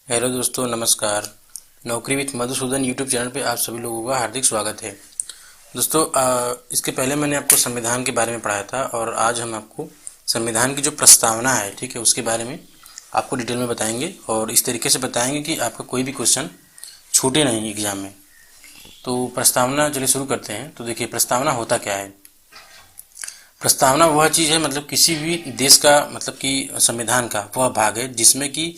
Hello दोस्तों, नमस्कार। नौकरी विथ मधुसूदन यूट्यूब चैनल पे आप सभी लोगों का हार्दिक स्वागत है। दोस्तों, इसके पहले मैंने आपको संविधान के बारे में पढ़ाया था और आज हम आपको संविधान की जो प्रस्तावना है, ठीक है, उसके बारे में आपको डिटेल में बताएंगे और इस तरीके से बताएंगे कि आपका कोई भी क्वेश्चन छूटे नहीं एग्जाम में। तो प्रस्तावना चलिए शुरू करते हैं। तो देखिए, प्रस्तावना होता क्या है। प्रस्तावना वह चीज़ है, मतलब किसी भी देश का, मतलब कि संविधान का वह भाग है जिसमें कि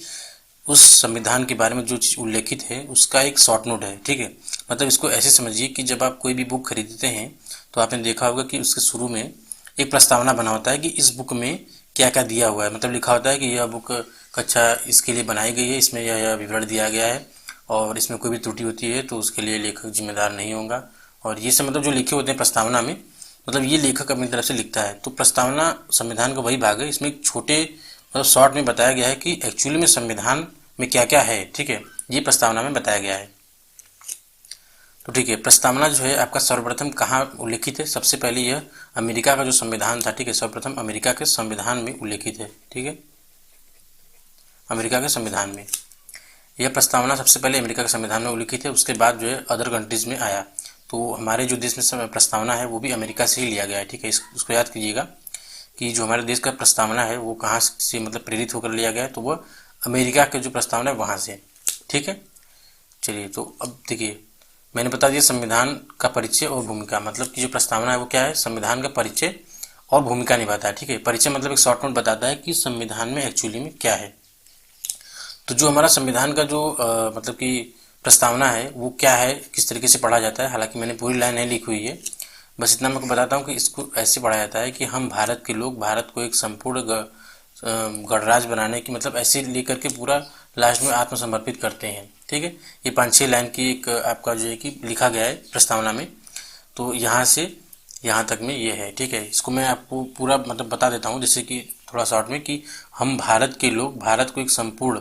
उस संविधान के बारे में जो चीज़ उल्लेखित है उसका एक शॉर्ट नोट है, ठीक है। मतलब इसको ऐसे समझिए कि जब आप कोई भी बुक खरीदते हैं तो आपने देखा होगा कि उसके शुरू में एक प्रस्तावना बना होता है कि इस बुक में क्या क्या दिया हुआ है। मतलब लिखा होता है कि यह बुक कक्षा इसके लिए बनाई गई है, इसमें यह विवरण दिया गया है और इसमें कोई भी त्रुटि होती है तो उसके लिए लेखक जिम्मेदार नहीं होगा। और ये सब मतलब जो लिखे होते हैं प्रस्तावना में, मतलब ये लेखक अपनी तरफ से लिखता है। तो प्रस्तावना संविधान का वही भाग है। इसमें एक छोटे मतलब शॉर्ट में बताया गया है कि एक्चुअली में संविधान में क्या क्या है, ठीक है, ये प्रस्तावना में बताया गया है। तो ठीक है, प्रस्तावना जो है आपका सर्वप्रथम कहाँ उल्लेखित है। सबसे पहले यह अमेरिका का जो संविधान था, ठीक है, सर्वप्रथम अमेरिका के संविधान में उल्लेखित है, ठीक है। अमेरिका के संविधान में यह प्रस्तावना सबसे पहले अमेरिका के संविधान में उल्लेखित है। उसके बाद जो है अदर कंट्रीज में आया। तो हमारे जो देश में प्रस्तावना है वो भी अमेरिका से ही लिया गया है, ठीक है। उसको याद कीजिएगा कि जो हमारे देश का प्रस्तावना है वो कहाँ से मतलब प्रेरित होकर लिया गया है, तो वह अमेरिका के जो प्रस्तावना है वहाँ से, ठीक है। चलिए, तो अब देखिए, मैंने बता दिया संविधान का परिचय और भूमिका। मतलब कि जो प्रस्तावना है वो क्या है, संविधान का परिचय और भूमिका निभाता है, ठीक है। परिचय मतलब एक शॉर्ट नोट बताता है कि संविधान में एक्चुअली में क्या है। तो जो हमारा संविधान का जो मतलब कि प्रस्तावना है वो क्या है, किस तरीके से पढ़ा जाता है। हालांकि मैंने पूरी लाइन नहीं लिखी हुई है, बस इतना मैं आपको बताता हूँ कि इसको ऐसे पढ़ा जाता है कि हम भारत के लोग भारत को एक संपूर्ण गणराज्य बनाने की, मतलब ऐसे लेकर के पूरा लास्ट में आत्मसमर्पित करते हैं, ठीक है। ये 5-6 लाइन की एक आपका जो है कि लिखा गया है प्रस्तावना में। तो यहाँ से यहाँ तक में ये है, ठीक है। इसको मैं आपको पूरा मतलब बता देता हूँ, जैसे कि थोड़ा शॉर्ट में, कि हम भारत के लोग भारत को एक संपूर्ण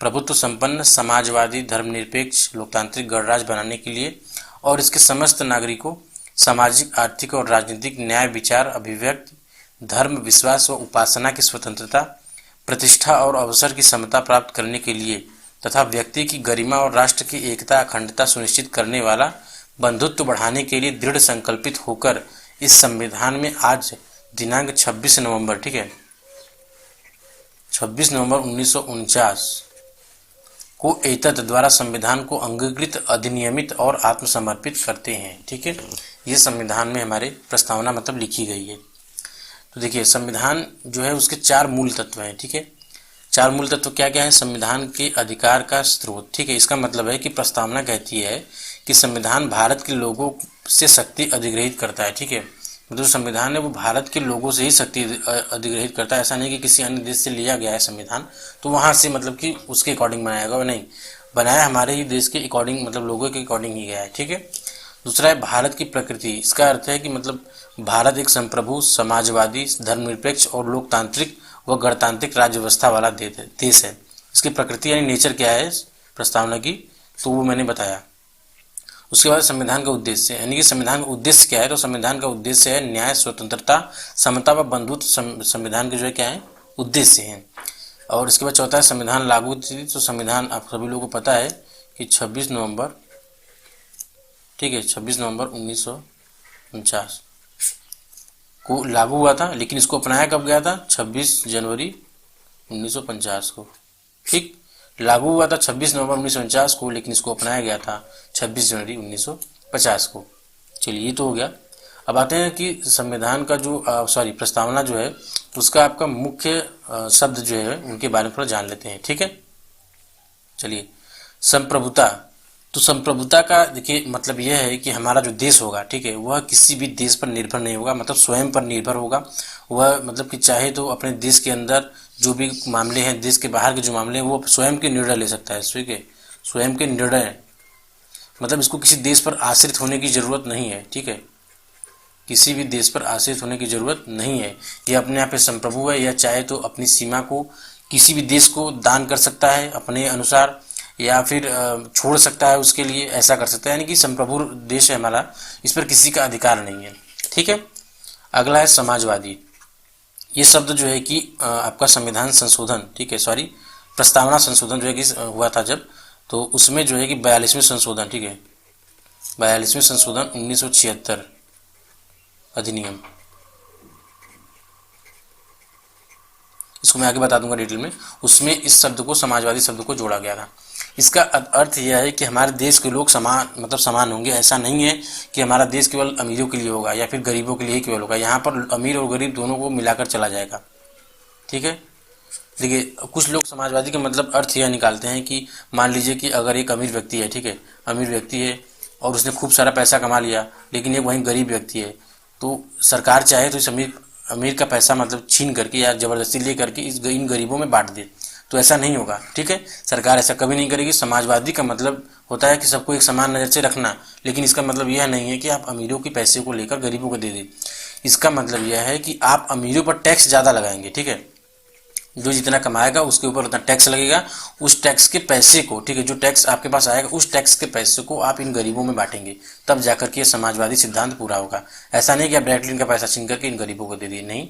प्रभुत्व संपन्न समाजवादी धर्मनिरपेक्ष लोकतांत्रिक गणराज्य बनाने के लिए और इसके समस्त नागरिकों सामाजिक, आर्थिक और राजनीतिक न्याय, विचार, अभिव्यक्ति, धर्म, विश्वास व उपासना की स्वतंत्रता, प्रतिष्ठा और अवसर की समता प्राप्त करने के लिए तथा व्यक्ति की गरिमा और राष्ट्र की एकता अखंडता सुनिश्चित करने वाला बंधुत्व बढ़ाने के लिए दृढ़ संकल्पित होकर इस संविधान में आज दिनांक 26 नवंबर, ठीक है, 26 नवंबर 1949 को एतद द्वारा संविधान को अंगीकृत, अधिनियमित और आत्मसमर्पित करते हैं, ठीक है। ये संविधान में हमारे प्रस्तावना मतलब लिखी गई है। तो देखिए, संविधान जो है उसके 4 मूल तत्व हैं, ठीक है। 4 मूल तत्व क्या क्या है। संविधान के अधिकार का स्रोत, ठीक है। इसका मतलब है कि प्रस्तावना कहती है कि संविधान भारत के लोगों से शक्ति अधिग्रहित करता है, ठीक है। मतलब संविधान है वो भारत के लोगों से ही शक्ति अधिग्रहित करता है। ऐसा नहीं कि किसी अन्य देश से लिया गया है संविधान तो वहाँ से मतलब कि उसके अकॉर्डिंग बनाया गया, नहीं, बनाया हमारे ही देश के अकॉर्डिंग, मतलब लोगों के अकॉर्डिंग ही गया है, ठीक है। दूसरा है भारत की प्रकृति। इसका अर्थ है कि मतलब भारत एक संप्रभु, समाजवादी, धर्मनिरपेक्ष और लोकतांत्रिक व गणतांत्रिक राज्य व्यवस्था वाला देश है। इसकी प्रकृति यानी नेचर क्या है प्रस्तावना की, तो वो मैंने बताया। उसके बाद संविधान का उद्देश्य, यानी कि संविधान का उद्देश्य क्या है। तो संविधान का उद्देश्य है न्याय, स्वतंत्रता, समता व बंधुत्व। संविधान के जो है क्या है, उद्देश्य हैं। और इसके बाद चौथा है संविधान लागू थी। तो संविधान आप सभी लोगों को पता है कि 26 नवंबर, ठीक है, 26 नवंबर 1949 को लागू हुआ था, लेकिन इसको अपनाया कब गया था, 26 जनवरी 1950 को, ठीक। लागू हुआ था 26 नवंबर 1949 को, लेकिन इसको अपनाया गया था 26 जनवरी 1950 को। चलिए, ये तो हो गया। अब आते हैं कि संविधान का जो प्रस्तावना जो है उसका आपका मुख्य शब्द जो है उनके बारे में थोड़ा जान लेते हैं, ठीक है। चलिए, संप्रभुता। तो संप्रभुता का देखिए मतलब यह है कि हमारा जो देश होगा, ठीक है, वह किसी भी देश पर निर्भर नहीं होगा, मतलब स्वयं पर निर्भर होगा। वह मतलब कि चाहे तो अपने देश के अंदर जो भी मामले हैं, देश के बाहर के जो मामले हैं, वो स्वयं के निर्णय ले सकता है। स्वयं के निर्णय, मतलब इसको किसी देश पर आश्रित होने की ज़रूरत नहीं है, ठीक है। किसी भी देश पर आश्रित होने की ज़रूरत नहीं है। यह अपने आप पे संप्रभु है। यह चाहे तो अपनी सीमा को किसी भी देश को दान कर सकता है अपने अनुसार, या फिर छोड़ सकता है उसके लिए, ऐसा कर सकता है। यानी कि संप्रभु देश है हमारा, इस पर किसी का अधिकार नहीं है, ठीक है। अगला है समाजवादी। ये शब्द जो है कि आपका संविधान संशोधन, ठीक है, प्रस्तावना संशोधन जो है कि हुआ था जब, तो उसमें जो है कि 42वें संशोधन, ठीक है, 42वें संशोधन 1976 अधिनियम, इसको मैं आगे बता दूंगा डिटेल में, उसमें इस शब्द को, समाजवादी शब्द को जोड़ा गया था। इसका अर्थ यह है कि हमारे देश के लोग समान, मतलब समान होंगे। ऐसा नहीं है कि हमारा देश केवल अमीरों के लिए होगा या फिर गरीबों के लिए ही केवल होगा। यहाँ पर अमीर और गरीब दोनों को मिलाकर चला जाएगा, ठीक है। देखिए, कुछ लोग समाजवादी का मतलब अर्थ यह निकालते हैं कि मान लीजिए कि अगर एक अमीर व्यक्ति है, ठीक है, अमीर व्यक्ति है और उसने खूब सारा पैसा कमा लिया, लेकिन एक वहीं गरीब व्यक्ति है, तो सरकार चाहे तो इस अमीर का पैसा मतलब छीन करके या ज़बरदस्ती ले करके इन गरीबों में बांट दे, तो ऐसा नहीं होगा, ठीक है। सरकार ऐसा कभी नहीं करेगी। समाजवादी का मतलब होता है कि सबको एक समान नज़र से रखना, लेकिन इसका मतलब यह नहीं है कि आप अमीरों के पैसे को लेकर गरीबों को दे दें। इसका मतलब यह है कि आप अमीरों पर टैक्स ज़्यादा लगाएंगे, ठीक है, जो जितना कमाएगा उसके ऊपर उतना टैक्स लगेगा। उस टैक्स के पैसे को, ठीक है, जो टैक्स आपके पास आएगा उस टैक्स के पैसे को आप इन गरीबों में बांटेंगे, तब जाकर के ये समाजवादी सिद्धांत पूरा होगा। ऐसा नहीं कि आप डायरेक्टली इनका पैसा छीन करके इन गरीबों को दे दिए, नहीं।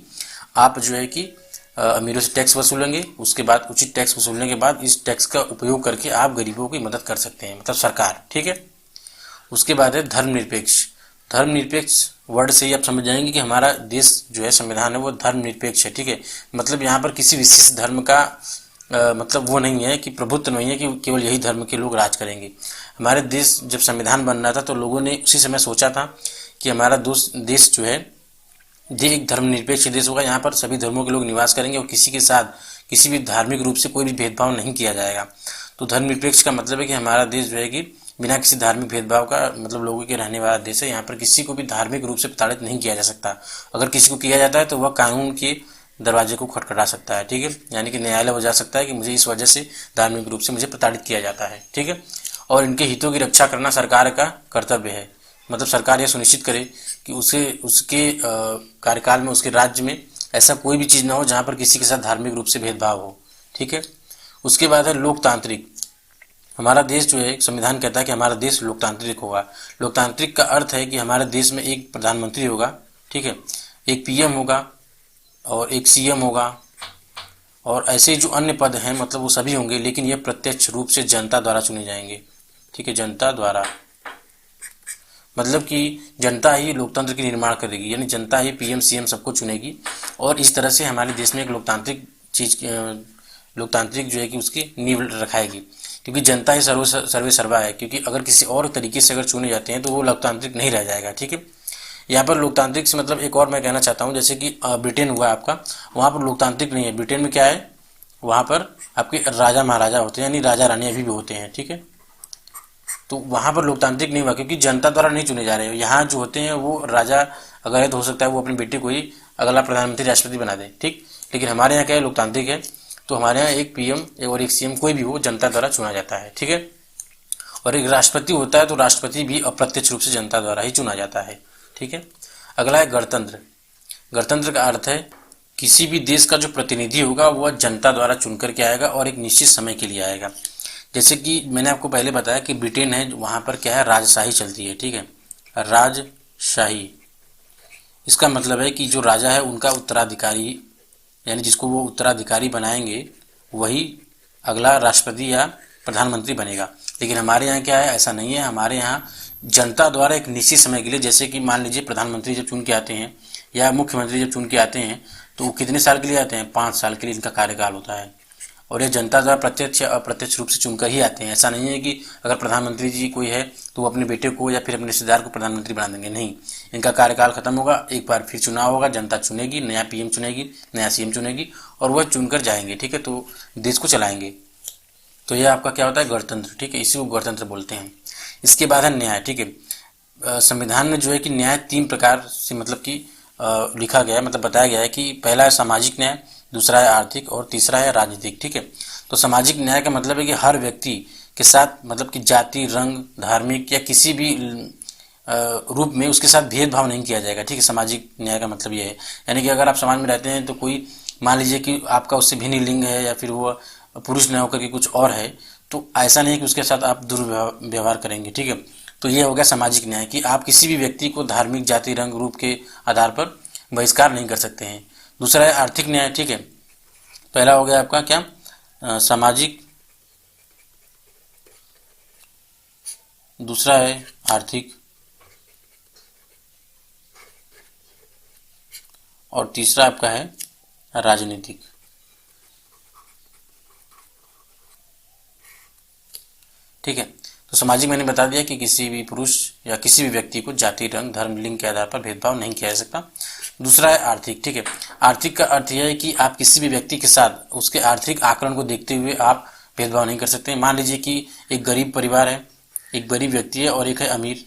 आप जो है कि अमीरों से टैक्स वसूलेंगे, उसके बाद उचित टैक्स वसूलने के बाद इस टैक्स का उपयोग करके आप गरीबों की मदद कर सकते हैं, मतलब सरकार, ठीक है। उसके बाद है धर्मनिरपेक्ष। धर्मनिरपेक्ष वर्ड से ही आप समझ जाएंगे कि हमारा देश जो है, संविधान है, वो धर्मनिरपेक्ष है, ठीक है। मतलब यहाँ पर किसी विशेष धर्म का मतलब वो नहीं है कि प्रभुत्व नहीं है कि केवल यही धर्म के लोग राज करेंगे। हमारे देश जब संविधान बन रहा था तो लोगों ने उसी समय सोचा था कि हमारा देश जो है ये एक धर्मनिरपेक्ष देश होगा। यहाँ पर सभी धर्मों के लोग निवास करेंगे और किसी के साथ किसी भी धार्मिक रूप से कोई भी भेदभाव नहीं किया जाएगा। तो धर्मनिरपेक्ष का मतलब है कि हमारा देश जो है कि बिना किसी धार्मिक भेदभाव का, मतलब लोगों के रहने वाला देश है। यहाँ पर किसी को भी धार्मिक रूप से प्रताड़ित नहीं किया जा सकता। अगर किसी को किया जाता है तो वह कानून के दरवाजे को खटखटा सकता है, ठीक है, यानी कि न्यायालय हो जा सकता है कि मुझे इस वजह से धार्मिक रूप से मुझे प्रताड़ित किया जाता है, ठीक है। और इनके हितों की रक्षा करना सरकार का कर्तव्य है। मतलब सरकार यह सुनिश्चित करे कि उसके कार्यकाल में, उसके राज्य में ऐसा कोई भी चीज़ ना हो जहाँ पर किसी के साथ धार्मिक रूप से भेदभाव हो, ठीक है। उसके बाद है लोकतांत्रिक। हमारा देश जो है, संविधान कहता है कि हमारा देश लोकतांत्रिक होगा। लोकतांत्रिक का अर्थ है कि हमारे देश में एक प्रधानमंत्री होगा, ठीक है, एक पीएम होगा और एक सीएम होगा, और ऐसे जो अन्य पद हैं मतलब वो सभी होंगे, लेकिन ये प्रत्यक्ष रूप से जनता द्वारा चुने जाएंगे, ठीक है, जनता द्वारा। मतलब कि जनता ही लोकतंत्र की निर्माण करेगी, यानी जनता ही पीएम सीएम सबको चुनेगी। और इस तरह से हमारे देश में एक लोकतांत्रिक जो है कि उसकी नींव रखाएगी, क्योंकि जनता ही सर्वे सर्वा है। क्योंकि अगर किसी और तरीके से अगर चुने जाते हैं तो वो लोकतांत्रिक नहीं रह जाएगा, ठीक है। यहाँ पर लोकतांत्रिक से मतलब एक और मैं कहना चाहता हूँ, जैसे कि ब्रिटेन हुआ आपका, वहाँ पर लोकतांत्रिक नहीं है। ब्रिटेन में क्या है, वहाँ पर आपके राजा महाराजा होते हैं, यानी राजा रानी अभी भी होते हैं, ठीक है। तो वहाँ पर लोकतांत्रिक नहीं हुआ क्योंकि जनता द्वारा नहीं चुने जा रहे हैं। यहाँ जो होते हैं वो राजा अगर है तो हो सकता है वो अपने बेटे को ही अगला प्रधानमंत्री राष्ट्रपति बना दे, ठीक। लेकिन हमारे यहाँ क्या है, लोकतांत्रिक है। तो हमारे यहाँ एक पीएम और एक सीएम कोई भी हो जनता द्वारा चुना जाता है, ठीक है। और एक राष्ट्रपति होता है तो राष्ट्रपति भी अप्रत्यक्ष रूप से जनता द्वारा ही चुना जाता है, ठीक है। अगला है गणतंत्र। गणतंत्र का अर्थ है किसी भी देश का जो प्रतिनिधि होगा वह जनता द्वारा चुन करके आएगा और एक निश्चित समय के लिए आएगा। जैसे कि मैंने आपको पहले बताया कि ब्रिटेन है, वहाँ पर क्या है, राजशाही चलती है, ठीक है, राजशाही। इसका मतलब है कि जो राजा है उनका उत्तराधिकारी, यानी जिसको वो उत्तराधिकारी बनाएंगे वही अगला राष्ट्रपति या प्रधानमंत्री बनेगा। लेकिन हमारे यहाँ क्या है, ऐसा नहीं है। हमारे यहाँ जनता द्वारा एक निश्चित समय के लिए, जैसे कि मान लीजिए प्रधानमंत्री जब चुन के आते हैं या मुख्यमंत्री जब चुन के आते हैं तो वो कितने साल के लिए आते हैं, 5 साल के लिए इनका कार्यकाल होता है। और ये जनता द्वारा प्रत्यक्ष या अप्रत्यक्ष रूप से चुनकर ही आते हैं। ऐसा नहीं है कि अगर प्रधानमंत्री जी कोई है तो वो अपने बेटे को या फिर अपने रिश्तेदार को प्रधानमंत्री बना देंगे, नहीं। इनका कार्यकाल खत्म होगा, एक बार फिर चुनाव होगा, जनता चुनेगी, नया पीएम चुनेगी, नया सीएम चुनेगी और वह चुनकर जाएंगे, ठीक है, तो देश को चलाएंगे। तो यह आपका क्या होता है, गणतंत्र, ठीक है, इसी को गणतंत्र बोलते हैं। इसके बाद है न्याय, ठीक है। संविधान में जो है कि न्याय 3 प्रकार से मतलब कि लिखा गया है, मतलब बताया गया है कि पहला है सामाजिक न्याय, दूसरा है आर्थिक और तीसरा है राजनीतिक, ठीक है। तो सामाजिक न्याय का मतलब है कि हर व्यक्ति के साथ मतलब कि जाति, रंग, धार्मिक या किसी भी रूप में उसके साथ भेदभाव नहीं किया जाएगा, ठीक है। सामाजिक न्याय का मतलब ये है, यानी कि अगर आप समाज में रहते हैं तो कोई मान लीजिए कि आपका उससे भिन्न लिंग है या फिर वो पुरुष न होकर के कुछ और है, तो ऐसा नहीं है कि उसके साथ आप दुर्व्यवहार करेंगे, ठीक है। तो ये हो गया सामाजिक न्याय कि आप किसी भी व्यक्ति को धार्मिक, जाति, रंग, रूप के आधार पर बहिष्कार नहीं कर सकते हैं। दूसरा है आर्थिक न्याय, ठीक है। पहला हो गया आपका क्या, सामाजिक, दूसरा है आर्थिक, और तीसरा आपका है राजनीतिक। ठीक है, तो सामाजिक मैंने बता दिया कि किसी भी पुरुष या किसी भी व्यक्ति को जाति, रंग, धर्म, लिंग के आधार पर भेदभाव नहीं किया जा सकता। दूसरा है आर्थिक। ठीक है, आर्थिक का अर्थ यह है कि आप किसी भी व्यक्ति के साथ उसके आर्थिक आकलन को देखते हुए आप भेदभाव नहीं कर सकते। मान लीजिए कि एक गरीब परिवार है, एक गरीब व्यक्ति है और एक है अमीर,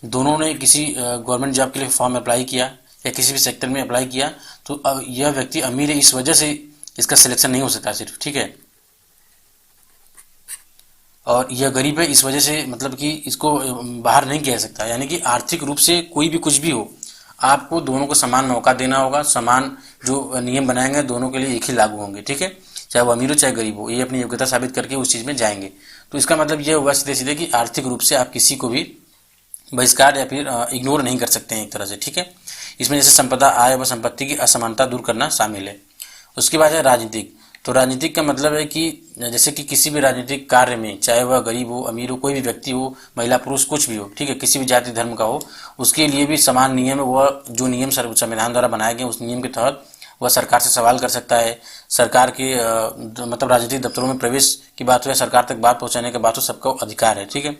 दोनों ने किसी गवर्नमेंट जॉब के लिए फॉर्म अप्लाई किया या किसी भी सेक्टर में अप्लाई किया, तो अब यह व्यक्ति अमीर है इस वजह से इसका सिलेक्शन नहीं हो सकता सिर्फ। ठीक है, और यह गरीब है इस वजह से मतलब कि इसको बाहर नहीं किया जा सकता। यानी कि आर्थिक रूप से कोई भी कुछ भी हो, आपको दोनों को समान मौका देना होगा, समान जो नियम बनाएंगे दोनों के लिए एक ही लागू होंगे। ठीक है, चाहे वो अमीर हो चाहे गरीब हो, ये अपनी योग्यता साबित करके उस चीज़ में जाएंगे। तो इसका मतलब ये होगा सीधे सीधे कि आर्थिक रूप से आप किसी को भी बहिष्कार या फिर इग्नोर नहीं कर सकते हैं एक तरह से। ठीक है, इसमें जैसे संपदा, आय व संपत्ति की असमानता दूर करना शामिल है। उसके बाद है राजनीतिक। तो राजनीतिक का मतलब है कि जैसे कि किसी भी राजनीतिक कार्य में, चाहे वह गरीब हो, अमीर हो, कोई भी व्यक्ति हो, महिला पुरुष कुछ भी हो, ठीक है, किसी भी जाति धर्म का हो, उसके लिए भी समान नियम है। वह जो नियम संविधान द्वारा बनाए गए उस नियम के तहत वह सरकार से सवाल कर सकता है। सरकार के मतलब राजनीतिक दफ्तरों में प्रवेश की बात हो या सरकार तक बात पहुंचाने की बात हो, सबका अधिकार है। ठीक है,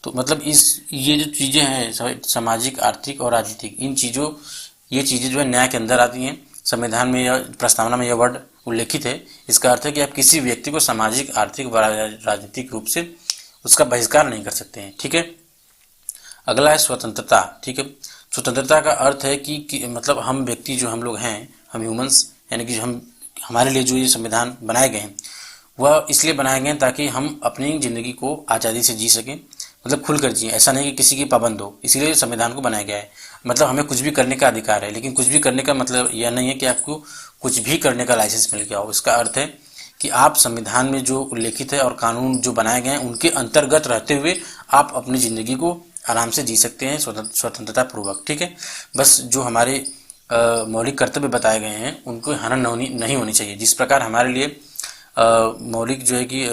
तो मतलब ये जो चीज़ें हैं सामाजिक, आर्थिक और राजनीतिक, ये चीज़ें जो है न्याय के अंदर आती हैं। संविधान में या प्रस्तावना में यह वर्ड उल्लेखित है। इसका अर्थ है कि आप किसी व्यक्ति को सामाजिक, आर्थिक व राजनीतिक रूप से उसका बहिष्कार नहीं कर सकते हैं। ठीक है, अगला है स्वतंत्रता। ठीक है, स्वतंत्रता का अर्थ है कि मतलब हम व्यक्ति जो हम लोग हैं, हम ह्यूमंस, यानी कि हमारे लिए जो ये संविधान बनाए गए हैं वह इसलिए बनाए गए हैं ताकि हम अपनी ज़िंदगी को आज़ादी से जी सकें, मतलब खुलकर जिए। ऐसा नहीं कि किसी की पाबंद हो, इसीलिए संविधान को बनाया गया है। मतलब हमें कुछ भी करने का अधिकार है, लेकिन कुछ भी करने का मतलब यह नहीं है कि आपको कुछ भी करने का लाइसेंस मिल गया हो। इसका अर्थ है कि आप संविधान में जो उल्लेखित है और कानून जो बनाए गए हैं उनके अंतर्गत रहते हुए आप अपनी ज़िंदगी को आराम से जी सकते हैं स्वतंत्रता पूर्वक। ठीक है, बस जो हमारे मौलिक कर्तव्य बताए गए हैं उनको हनन नहीं होनी चाहिए। जिस प्रकार हमारे लिए मौलिक जो है कि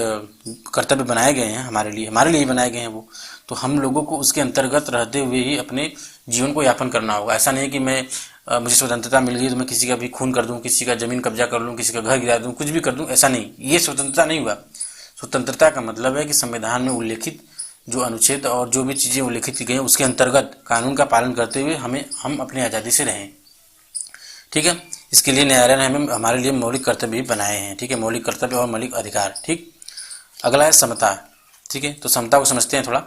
कर्तव्य बनाए गए हैं हमारे लिए बनाए गए हैं वो, तो हम लोगों को उसके अंतर्गत रहते हुए ही अपने जीवन को यापन करना होगा। ऐसा नहीं कि मुझे स्वतंत्रता मिल गई तो मैं किसी का भी खून कर दूं, किसी का जमीन कब्जा कर लूं, किसी का घर गिरा दूं, कुछ भी कर दूं, ऐसा नहीं। ये स्वतंत्रता नहीं हुआ। स्वतंत्रता का मतलब है कि संविधान में उल्लेखित जो अनुच्छेद और जो भी चीज़ें उल्लेखित की गई हैं उसके अंतर्गत कानून का पालन करते हुए हम अपनी आज़ादी से रहें। ठीक है, इसके लिए न्यायालय ने हमारे लिए मौलिक कर्तव्य भी बनाए हैं। ठीक है, मौलिक कर्तव्य और मौलिक अधिकार। ठीक, अगला है समता। ठीक है, तो समता को समझते हैं थोड़ा।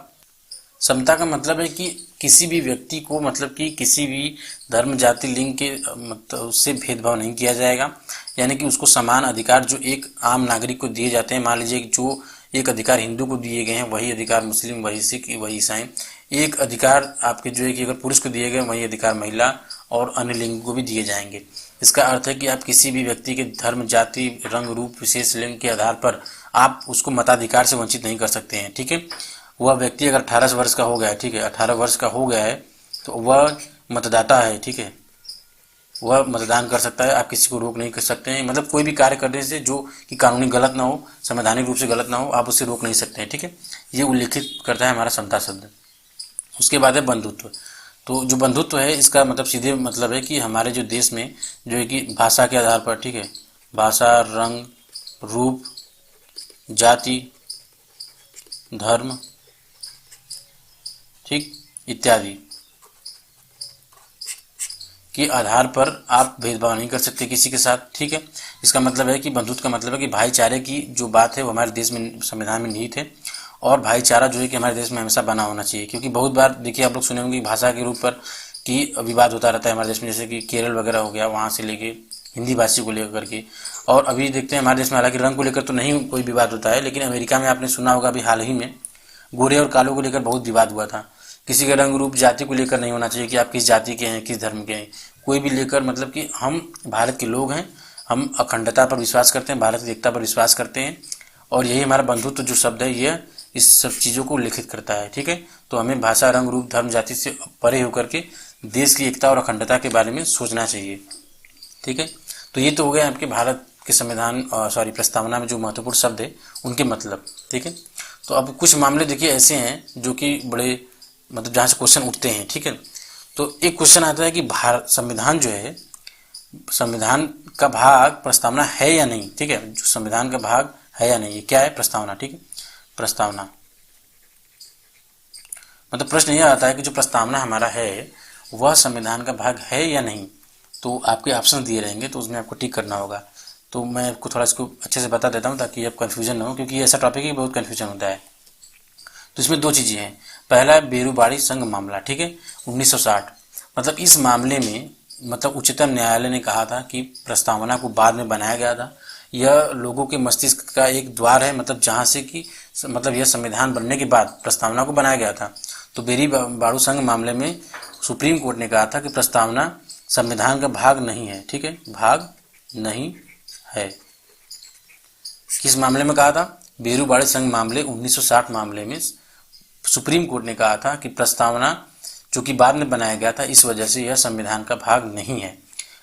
समता का मतलब है कि किसी भी व्यक्ति को मतलब कि किसी भी धर्म, जाति, लिंग के मतलब उससे भेदभाव नहीं किया जाएगा। यानी कि उसको समान अधिकार जो एक आम नागरिक को दिए जाते हैं, मान लीजिए जो एक अधिकार हिंदू को दिए गए हैं वही अधिकार मुस्लिम, वही सिख, वही ईसाई, एक अधिकार आपके जो है कि अगर पुरुष को दिए गए वही अधिकार महिला और अन्य लिंग को भी दिए जाएंगे। इसका अर्थ है कि आप किसी भी व्यक्ति के धर्म, जाति, रंग, रूप, विशेष लिंग के आधार पर आप उसको मताधिकार से वंचित नहीं कर सकते हैं। ठीक है, वह व्यक्ति अगर 18 वर्ष का हो गया है, ठीक है, 18 वर्ष का हो गया है तो वह मतदाता है। ठीक है, वह मतदान कर सकता है, आप किसी को रोक नहीं कर सकते हैं। मतलब कोई भी कार्य करने से जो कि कानूनी गलत ना हो, संवैधानिक रूप से गलत ना हो, आप उससे रोक नहीं सकते हैं। ठीक है, ये उल्लेखित करता है हमारा समता शब्द। उसके बाद है बंधुत्व। तो जो बंधुत्व है इसका मतलब सीधे मतलब है कि हमारे जो देश में जो है कि भाषा के आधार पर, ठीक है, भाषा, रंग, रूप, जाति, धर्म, ठीक, इत्यादि के आधार पर आप भेदभाव नहीं कर सकते किसी के साथ। ठीक है, इसका मतलब है कि बंधुत्व का मतलब है कि भाईचारे की जो बात है वो हमारे देश में संविधान में निहित है और भाईचारा जो है कि हमारे देश में हमेशा बना होना चाहिए। क्योंकि बहुत बार देखिए आप लोग सुने होंगे भाषा के रूप पर कि विवाद होता रहता है हमारे देश में, जैसे कि केरल वगैरह हो गया, वहाँ से लेके हिंदी भाषी को लेकर के। और अभी देखते हैं हमारे देश में हालांकि रंग को लेकर तो नहीं कोई विवाद होता है, लेकिन अमेरिका में आपने सुना होगा अभी हाल ही में गोरे और कालों को लेकर बहुत विवाद हुआ था। किसी का रंग, रूप, जाति को लेकर नहीं होना चाहिए कि आप किस जाति के हैं, किस धर्म के हैं, कोई भी लेकर मतलब कि हम भारत के लोग हैं, हम अखंडता पर विश्वास करते हैं, भारत की एकता पर विश्वास करते हैं और यही हमारा बंधुत्व जो शब्द है यह इस सब चीज़ों को उल्लेखित करता है। ठीक है, तो हमें भाषा, रंग, रूप, धर्म, जाति से परे होकर के देश की एकता और अखंडता के बारे में सोचना चाहिए। ठीक है, तो ये तो हो गया आपके भारत कि संविधान प्रस्तावना में जो महत्वपूर्ण शब्द है उनके मतलब, ठीक है। तो अब कुछ मामले देखिए ऐसे हैं जो कि बड़े मतलब जहाँ से क्वेश्चन उठते हैं, ठीक है। तो एक क्वेश्चन आता है कि भारत संविधान जो है, संविधान का भाग प्रस्तावना है या नहीं, ठीक है। जो संविधान का भाग है या नहीं, ये क्या है? प्रस्तावना, ठीक है। प्रस्तावना मतलब प्रश्न यह आता है कि जो प्रस्तावना हमारा है वह संविधान का भाग है या नहीं। तो आपके ऑप्शन दिए रहेंगे, तो उसमें आपको टिक करना होगा। तो मैं आपको थोड़ा इसको अच्छे से बता देता हूँ ताकि आप कन्फ्यूजन ना हो, क्योंकि ऐसा टॉपिक है बहुत कन्फ्यूजन होता है। तो इसमें दो चीज़ें हैं। पहला है बेरूबाड़ी संघ मामला, ठीक है, 1960। मतलब इस मामले में मतलब उच्चतम न्यायालय ने कहा था कि प्रस्तावना को बाद में बनाया गया था। यह लोगों के मस्तिष्क का एक द्वार है, मतलब जहाँ से कि मतलब यह संविधान बनने के बाद प्रस्तावना को बनाया गया था। तो बेरूबाड़ी संघ मामले में सुप्रीम कोर्ट ने कहा था कि प्रस्तावना संविधान का भाग नहीं है, ठीक है, भाग नहीं है। किस मामले में कहा था? बेरूबाड़ी संघ मामले 1960 मामले में सुप्रीम कोर्ट ने कहा था कि प्रस्तावना जो कि बाद में बनाया गया था, इस वजह से यह संविधान का भाग नहीं है।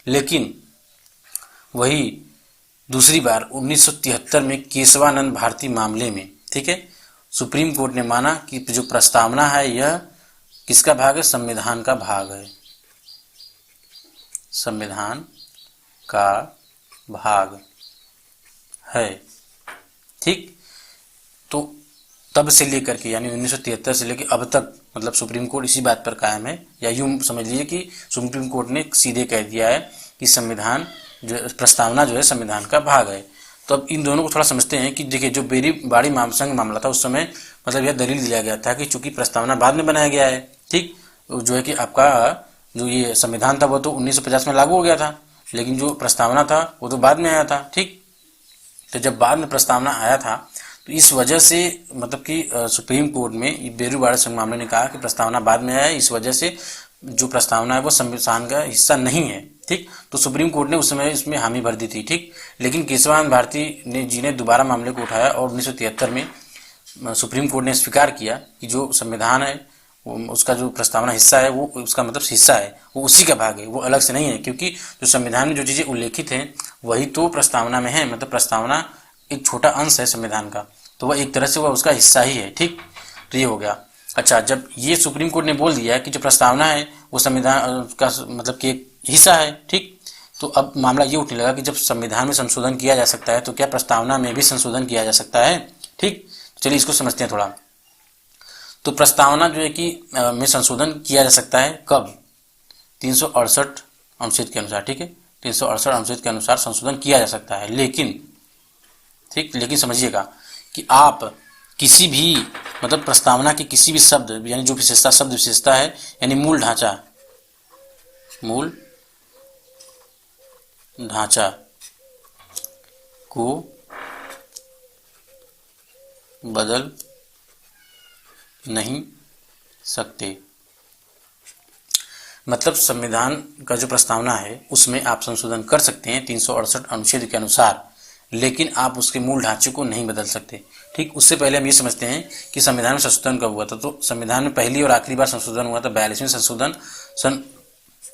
लेकिन वही दूसरी बार 1973 में केशवानंद भारती मामले में, ठीक है, सुप्रीम कोर्ट ने माना कि जो प्रस्तावना है यह किसका भाग है? संविधान का भाग है, संविधान का भाग है, ठीक। तो तब से लेकर के यानी 1973 से लेकर अब तक मतलब सुप्रीम कोर्ट इसी बात पर कायम है, या यूं समझ लीजिए कि सुप्रीम कोर्ट ने सीधे कह दिया है कि संविधान जो प्रस्तावना जो है संविधान का भाग है। तो अब इन दोनों को थोड़ा समझते हैं कि देखिए जो बेरूबाड़ी संघ मामला था उस समय मतलब यह दलील दिया गया था कि चूंकि प्रस्तावना बाद में बनाया गया है, ठीक, जो है कि आपका जो ये संविधान था वो तो 1950 में लागू हो गया था, लेकिन जो प्रस्तावना था वो तो बाद में आया था, ठीक। तो जब बाद में प्रस्तावना आया था तो इस वजह से मतलब कि सुप्रीम कोर्ट में बेरूबाड़ी संघ मामले ने कहा कि प्रस्तावना बाद में आया है, इस वजह से जो प्रस्तावना है वो संविधान का हिस्सा नहीं है, ठीक। तो सुप्रीम कोर्ट ने उस समय इसमें हामी भर दी थी, ठीक। लेकिन केशवानंद भारती ने दोबारा मामले को उठाया और 1973 में सुप्रीम कोर्ट ने स्वीकार किया कि जो संविधान है उसका जो प्रस्तावना हिस्सा है वो उसका मतलब हिस्सा है, वो उसी का भाग है, वो अलग से नहीं है। क्योंकि जो संविधान में जो चीज़ें उल्लेखित हैं वही तो प्रस्तावना में है, मतलब प्रस्तावना एक छोटा अंश है संविधान का, तो वह एक तरह से वह उसका हिस्सा ही है, ठीक। तो ये हो गया। अच्छा, जब ये सुप्रीम कोर्ट ने बोल दिया कि जो प्रस्तावना है वो संविधान का मतलब कि एक हिस्सा है, ठीक। तो अब मामला ये उठने लगा कि जब संविधान में संशोधन किया जा सकता है तो क्या प्रस्तावना में भी संशोधन किया जा सकता है, ठीक। चलिए इसको समझते हैं थोड़ा। तो प्रस्तावना जो है कि में संशोधन किया जा सकता है कब? 368 अनुच्छेद के अनुसार, ठीक है, 368 अनुच्छेद के अनुसार संशोधन किया जा सकता है। लेकिन ठीक, लेकिन समझिएगा कि आप किसी भी मतलब प्रस्तावना के किसी भी शब्द यानी जो विशेषता शब्द विशेषता है यानी मूल ढांचा को बदल नहीं सकते। मतलब संविधान का जो प्रस्तावना है उसमें आप संशोधन कर सकते हैं 368 अनुच्छेद के अनुसार, लेकिन आप उसके मूल ढांचे को नहीं बदल सकते, ठीक। उससे पहले हम ये समझते हैं कि संविधान में संशोधन कब हुआ था। तो संविधान में पहली और आखिरी बार संशोधन हुआ था 42वें संशोधन सन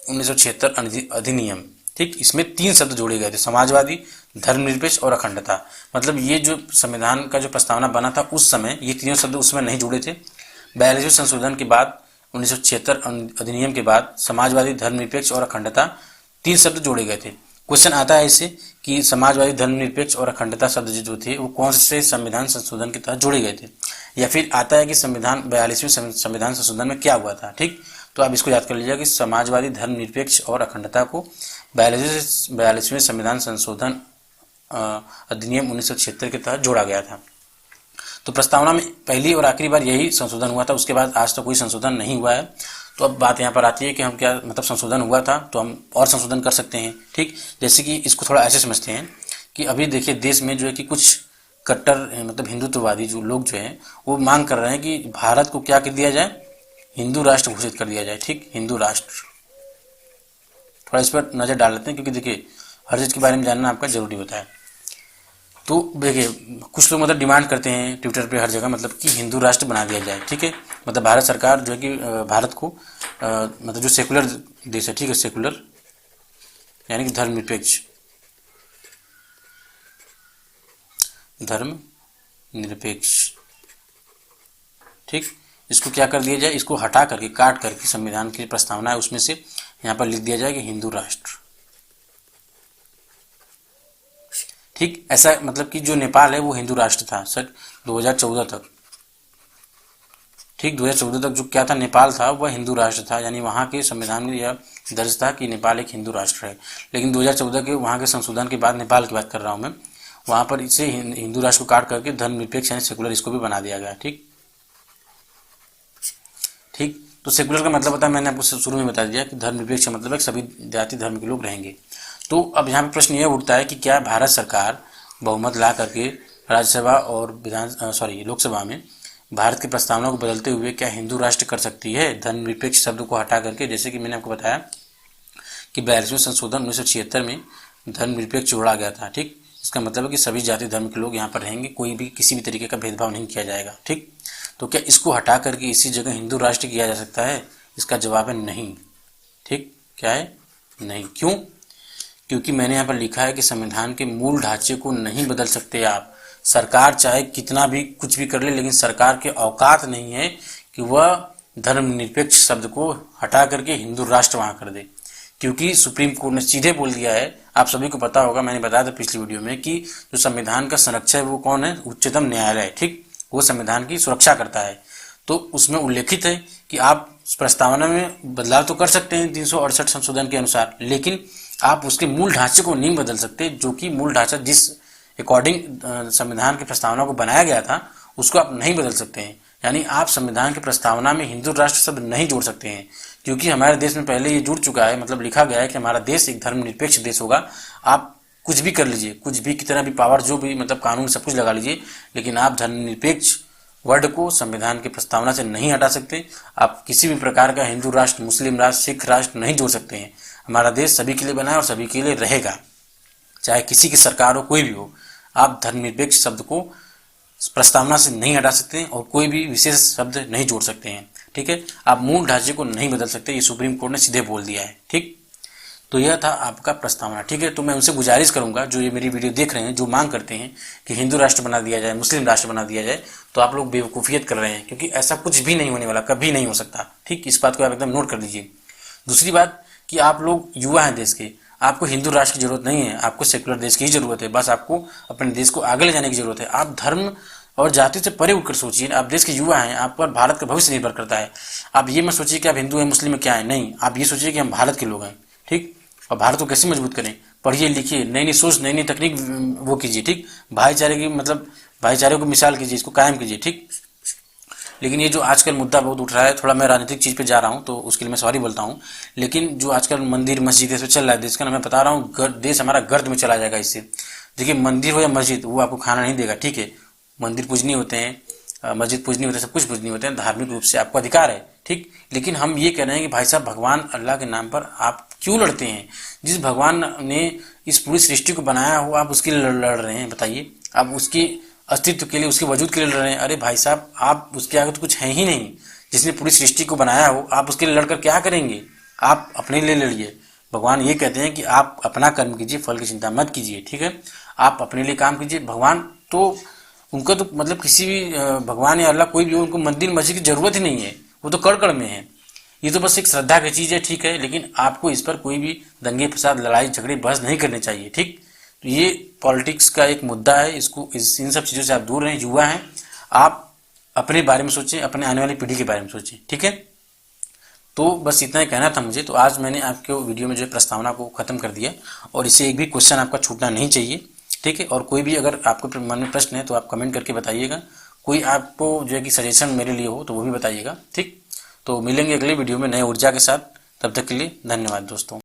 1976 अधिनियम, ठीक। इसमें 3 शब्द जोड़े गए थे, समाजवादी, धर्मनिरपेक्ष और अखंडता। मतलब ये जो संविधान का जो प्रस्तावना बना था उस समय ये तीनों शब्द उसमें नहीं जुड़े थे। 42वें संशोधन के बाद 1976 अधिनियम के बाद समाजवादी, धर्मनिरपेक्ष और अखंडता 3 शब्द जोड़े गए थे। क्वेश्चन आता है इससे कि समाजवादी, धर्मनिरपेक्ष और अखंडता शब्द जो थे वो कौन से संविधान संशोधन के तहत जोड़े गए थे, या फिर आता है कि संविधान 42वें संविधान संशोधन में क्या हुआ था, ठीक। तो आप इसको याद कर लीजिएगा कि समाजवादी, धर्मनिरपेक्ष और अखंडता को 42वें संविधान संशोधन अधिनियम 1976 के तहत जोड़ा गया था। तो प्रस्तावना में पहली और आखिरी बार यही संशोधन हुआ था, उसके बाद आज तक कोई संशोधन नहीं हुआ है। तो अब बात यहाँ पर आती है कि हम क्या मतलब संशोधन हुआ था तो हम और संशोधन कर सकते हैं, ठीक। जैसे कि इसको थोड़ा ऐसे समझते हैं कि अभी देखिए देश में जो है कि कुछ कट्टर मतलब हिंदुत्ववादी जो लोग जो हैं वो मांग कर रहे हैं कि भारत को क्या कर दिया जाए, हिंदू राष्ट्र घोषित कर दिया जाए, ठीक, हिंदू राष्ट्र। थोड़ा इस पर नज़र डाल लेते हैं क्योंकि देखिए हर चीज़ के बारे में जानना आपका जरूरी होता है। तो देखिए कुछ लोग मतलब डिमांड करते हैं ट्विटर पे हर जगह मतलब कि हिंदू राष्ट्र बना दिया जाए, ठीक है। मतलब भारत सरकार जो है कि भारत को मतलब जो सेकुलर देश है, ठीक है, सेकुलर यानी कि धर्मनिरपेक्ष धर्म निरपेक्ष। ठीक, इसको क्या कर दिया जाए, इसको हटा करके काट करके संविधान की प्रस्तावना है उसमें से यहाँ पर लिख दिया जाए कि हिंदू राष्ट्र। ठीक, ऐसा मतलब कि जो नेपाल है वो हिंदू राष्ट्र था सर 2014 तक। ठीक, 2014 तक जो क्या था, नेपाल था वह हिंदू राष्ट्र था, यानी वहाँ के संविधान में यह दर्ज था कि नेपाल एक हिंदू राष्ट्र है। लेकिन 2014 के वहाँ के संशोधन के बाद, नेपाल की बात कर रहा हूँ मैं, वहाँ पर इसे हिंदू राष्ट्र को काट करके धर्मनिरपेक्ष यानी सेकुलर इसको भी बना दिया गया। ठीक, तो सेकुलर का मतलब होता है, मैंने आपको शुरू में बता दिया कि धर्मनिरपेक्ष का मतलब है सभी जाति धर्म के लोग रहेंगे। तो अब यहाँ पे प्रश्न यह उठता है कि क्या भारत सरकार बहुमत ला करके राज्यसभा और लोकसभा में भारत की प्रस्तावना को बदलते हुए क्या हिंदू राष्ट्र कर सकती है धर्मनिरपेक्ष शब्द को हटा करके? जैसे कि मैंने आपको बताया कि 42वें संशोधन 1976 में धर्मनिरपेक्ष जोड़ा गया था। ठीक, इसका मतलब है कि सभी जाति धर्म के लोग यहाँ पर रहेंगे, कोई भी किसी भी तरीके का भेदभाव नहीं किया जाएगा। ठीक, तो क्या इसको हटा करके इसी जगह हिंदू राष्ट्र किया जा सकता है? इसका जवाब है नहीं। ठीक, क्या है? नहीं। क्यों? क्योंकि मैंने यहाँ पर लिखा है कि संविधान के मूल ढांचे को नहीं बदल सकते आप। सरकार चाहे कितना भी कुछ भी कर ले, लेकिन सरकार के औकात नहीं है कि वह धर्मनिरपेक्ष शब्द को हटा करके हिंदू राष्ट्र वहाँ कर दे, क्योंकि सुप्रीम कोर्ट ने सीधे बोल दिया है। आप सभी को पता होगा, मैंने बताया था पिछली वीडियो में कि जो संविधान का संरक्षक है वो कौन है? उच्चतम न्यायालय। ठीक, वो संविधान की सुरक्षा करता है। तो उसमें उल्लेखित है कि आप प्रस्तावना में बदलाव तो कर सकते हैं 368 संशोधन के अनुसार, लेकिन आप उसके मूल ढांचे को नहीं बदल सकते, जो कि मूल ढांचा जिस अकॉर्डिंग संविधान की प्रस्तावना को बनाया गया था उसको आप नहीं बदल सकते हैं। यानी आप संविधान की प्रस्तावना में हिंदू राष्ट्र शब्द नहीं जोड़ सकते हैं, क्योंकि हमारे देश में पहले ये जुड़ चुका है, मतलब लिखा गया है कि हमारा देश एक धर्मनिरपेक्ष देश होगा। आप कुछ भी कर लीजिए, कुछ भी कितना भी पावर, जो भी मतलब कानून सब कुछ लगा लीजिए, लेकिन आप धर्मनिरपेक्ष वर्ड को संविधान की प्रस्तावना से नहीं हटा सकते। आप किसी भी प्रकार का हिंदू राष्ट्र, मुस्लिम राष्ट्र, सिख राष्ट्र नहीं जोड़ सकते हैं। हमारा देश सभी के लिए बना है और सभी के लिए रहेगा, चाहे किसी की सरकार हो, कोई भी हो। आप धर्मनिरपेक्ष शब्द को प्रस्तावना से नहीं हटा सकते हैं और कोई भी विशेष शब्द नहीं जोड़ सकते हैं। ठीक है, आप मूल ढांचे को नहीं बदल सकते, ये सुप्रीम कोर्ट ने सीधे बोल दिया है। ठीक, तो यह था आपका प्रस्तावना। ठीक है, तो मैं उनसे गुजारिश करूंगा जो ये मेरी वीडियो देख रहे हैं, जो मांग करते हैं कि हिंदू राष्ट्र बना दिया जाए, मुस्लिम राष्ट्र बना दिया जाए, तो आप लोग बेवकूफियत कर रहे हैं, क्योंकि ऐसा कुछ भी नहीं होने वाला, कभी नहीं हो सकता। ठीक, इस बात को आप एकदम नोट कर लीजिए। दूसरी बात कि आप लोग युवा हैं देश के, आपको हिंदू राष्ट्र की जरूरत नहीं है, आपको सेकुलर देश की ही जरूरत है। बस आपको अपने देश को आगे ले जाने की जरूरत है। आप धर्म और जाति से परे उठकर सोचिए। आप देश के युवा हैं, आप पर भारत का भविष्य निर्भर करता है। आप ये मत सोचिए कि आप हिंदू हैं, मुस्लिम है, क्या है, नहीं। आप ये सोचिए कि हम भारत के लोग हैं। ठीक, और भारत को कैसे मजबूत करें? पढ़िए लिखिए, नई नई सोच, नई नई तकनीक वो कीजिए। ठीक, भाईचारे की मतलब भाईचारे को मिसाल कीजिए, इसको कायम कीजिए। ठीक, लेकिन ये जो आजकल मुद्दा बहुत उठ रहा है, थोड़ा मैं राजनीतिक चीज पे जा रहा हूँ तो उसके लिए मैं सॉरी बोलता हूँ, लेकिन जो आजकल मंदिर मस्जिद से चल रहा है देश का, मैं बता रहा हूँ देश हमारा गर्द में चला जाएगा इससे। देखिए, मंदिर हो या मस्जिद, वो आपको खाना नहीं देगा। ठीक है, मंदिर पूजनीय होते हैं, मस्जिद पूजनीय होते हैं, सब कुछ पूजनीय होते हैं, धार्मिक रूप से आपको अधिकार है। ठीक, लेकिन हम ये कह रहे हैं कि भाई साहब, भगवान अल्लाह के नाम पर आप क्यों लड़ते हैं? जिस भगवान ने इस पूरी सृष्टि को बनाया हो, आप उसके लिए लड़ रहे हैं, बताइए। आप उसके अस्तित्व के लिए, उसके वजूद के लिए लड़ रहे हैं। अरे भाई साहब, आप उसके आगे तो कुछ है ही नहीं। जिसने पूरी सृष्टि को बनाया हो, आप उसके लिए लड़कर क्या करेंगे? आप अपने लिए लड़िए। भगवान ये कहते हैं कि आप अपना कर्म कीजिए, फल की चिंता मत कीजिए। ठीक है, आप अपने लिए काम कीजिए। भगवान तो उनका तो मतलब किसी भी भगवान या अल्लाह कोई भी हो, उनको मंदिर मस्जिद की जरूरत ही नहीं है, वो तो कड़ कड़ में है। ये तो बस एक श्रद्धा की चीज है। ठीक है, लेकिन आपको इस पर कोई भी दंगे फसाद, लड़ाई झगड़े, बहस नहीं करने चाहिए। ठीक, तो ये पॉलिटिक्स का एक मुद्दा है, इसको इन सब चीजों से आप दूर रहें। युवा हैं, आप अपने बारे में सोचें, अपने आने वाली पीढ़ी के बारे में सोचें। ठीक है, तो बस इतना ही कहना था मुझे। तो आज मैंने आपके वीडियो में जो प्रस्तावना को खत्म कर दिया, और इससे एक भी क्वेश्चन आपका छूटना नहीं चाहिए। ठीक है, और कोई भी अगर आपको मन में प्रश्न है तो आप कमेंट करके बताइएगा। कोई आपको जो है कि सजेशन मेरे लिए हो तो वो भी बताइएगा। ठीक, तो मिलेंगे अगले वीडियो में नए ऊर्जा के साथ। तब तक के लिए धन्यवाद दोस्तों।